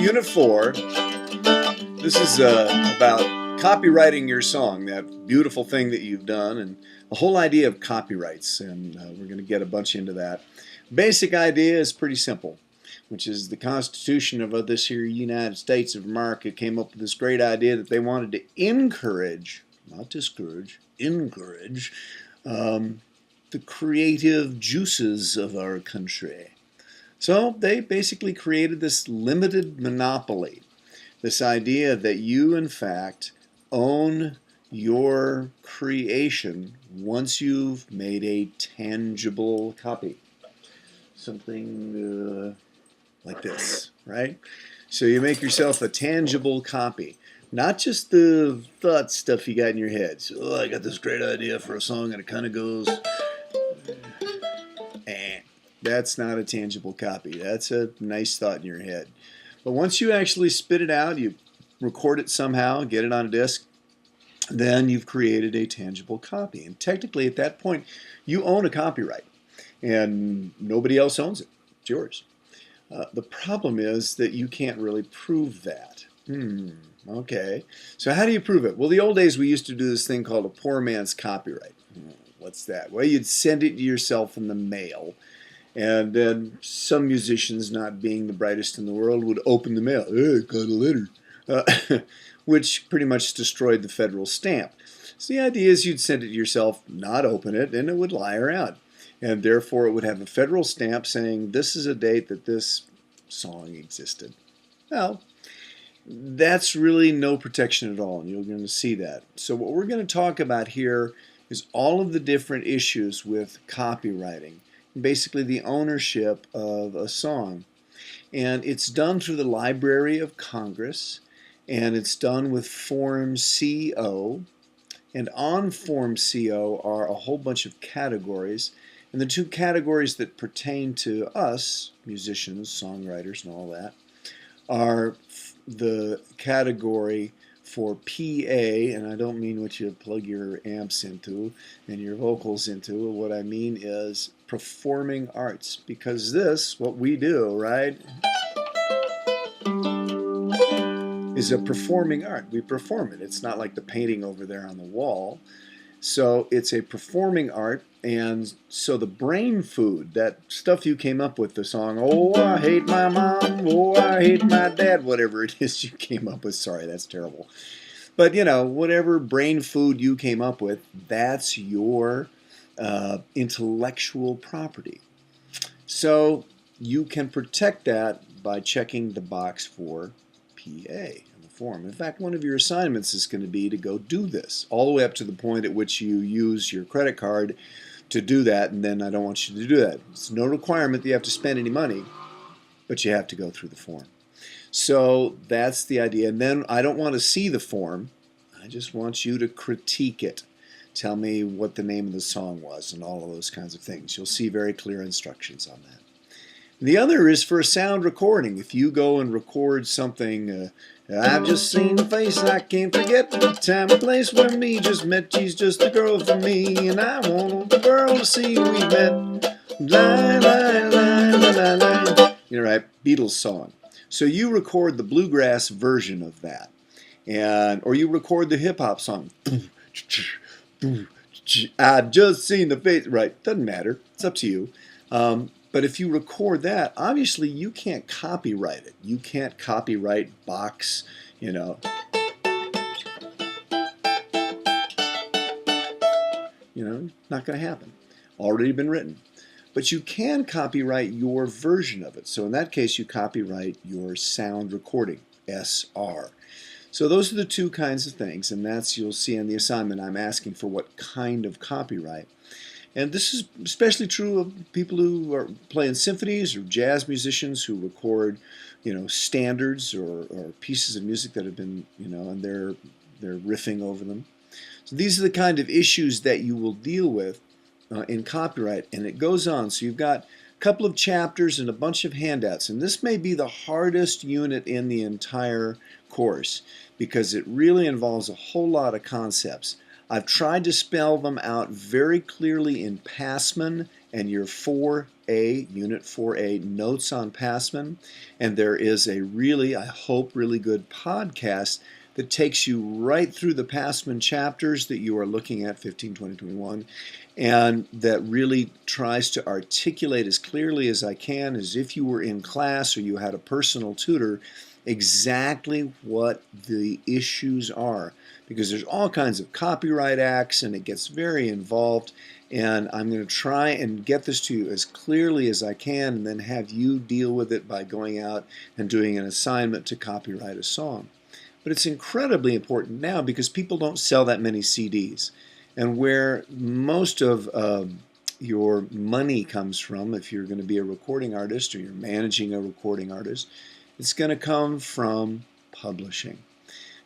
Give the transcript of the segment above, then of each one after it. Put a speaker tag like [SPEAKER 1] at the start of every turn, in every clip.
[SPEAKER 1] Unit 4. This is about copywriting your song, that beautiful thing that you've done, and the whole idea of copyrights, and we're going to get a bunch into that. Basic idea is pretty simple, which is the Constitution of this here United States of America came up with this great idea that they wanted to encourage, not discourage, encourage the creative juices of our country. So they basically created this limited monopoly, this idea that you, in fact, own your creation once you've made a tangible copy. Something like this, right? So you make yourself a tangible copy. Not just the thought stuff you got in your head. So, oh, I got this great idea for a song and it kind of goes... That's not a tangible copy. That's a nice thought in your head. But once you actually spit it out, you record it somehow, get it on a disc, then you've created a tangible copy. And technically at that point, you own a copyright. And nobody else owns it. It's yours. The problem is that you can't really prove that. Okay. So how do you prove it? Well, the old days we used to do this thing called a poor man's copyright. What's that? Well, you'd send it to yourself in the mail. And then some musicians, not being the brightest in the world, would open the mail. Hey, got a letter. Which pretty much destroyed the federal stamp. So the idea is you'd send it to yourself, not open it, and it would lie around. And therefore it would have a federal stamp saying this is a date that this song existed. Well, that's really no protection at all, and you're going to see that. So what we're going to talk about here is all of the different issues with copywriting. Basically the ownership of a song. And it's done through the Library of Congress, and it's done with Form CO. And on Form CO are a whole bunch of categories. And the two categories that pertain to us, musicians, songwriters, and all that, are the category for PA, and I don't mean what you plug your amps into and your vocals into. What I mean is performing arts, because this, what we do, right, is a performing art. We perform it. It's not like the painting over there on the wall. So it's a performing art, and so the brain food, that stuff you came up with, the song, oh, I hate my mom, oh, I hate my dad, whatever it is you came up with. Sorry, that's terrible. But, you know, whatever brain food you came up with, that's your intellectual property. So you can protect that by checking the box for PA. Form. In fact, one of your assignments is going to be to go do this, all the way up to the point at which you use your credit card to do that, and then I don't want you to do that. It's no requirement that you have to spend any money, but you have to go through the form. So that's the idea. And then I don't want to see the form. I just want you to critique it. Tell me what the name of the song was and all of those kinds of things. You'll see very clear instructions on that. The other is for a sound recording. If you go and record something, I've just seen the face, I can't forget the time and place where me just met. She's just a girl for me, and I want the world to see we met. Line, line, line, line, line. You know, right? Beatles song. So you record the bluegrass version of that, or you record the hip hop song. I've just seen the face. Right? Doesn't matter. It's up to you. But if you record that, obviously you can't copyright it. You can't copyright Bach's, you know. Not going to happen. Already been written. But you can copyright your version of it. So in that case, you copyright your sound recording, SR. So those are the two kinds of things, and that's, you'll see in the assignment, I'm asking for what kind of copyright. And this is especially true of people who are playing symphonies or jazz musicians who record, standards or pieces of music that have been, and they're riffing over them. So these are the kind of issues that you will deal with in copyright, and it goes on. So you've got a couple of chapters and a bunch of handouts, and this may be the hardest unit in the entire course because it really involves a whole lot of concepts. I've tried to spell them out very clearly in Passman and your 4A, Unit 4A, Notes on Passman. And there is a really, I hope, really good podcast that takes you right through the Passman chapters that you are looking at, 15, 20, 21, and that really tries to articulate as clearly as I can, as if you were in class or you had a personal tutor, exactly what the issues are. Because there's all kinds of copyright acts and it gets very involved. And I'm going to try and get this to you as clearly as I can and then have you deal with it by going out and doing an assignment to copyright a song. But it's incredibly important now because people don't sell that many CDs. And where most of your money comes from, if you're going to be a recording artist or you're managing a recording artist, it's going to come from publishing.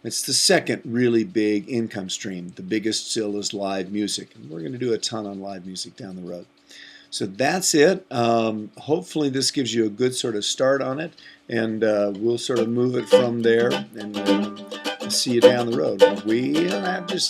[SPEAKER 1] It's the second really big income stream. The biggest still is live music. And we're going to do a ton on live music down the road. So that's it. Hopefully this gives you a good sort of start on it, and we'll sort of move it from there, and see you down the road. We have just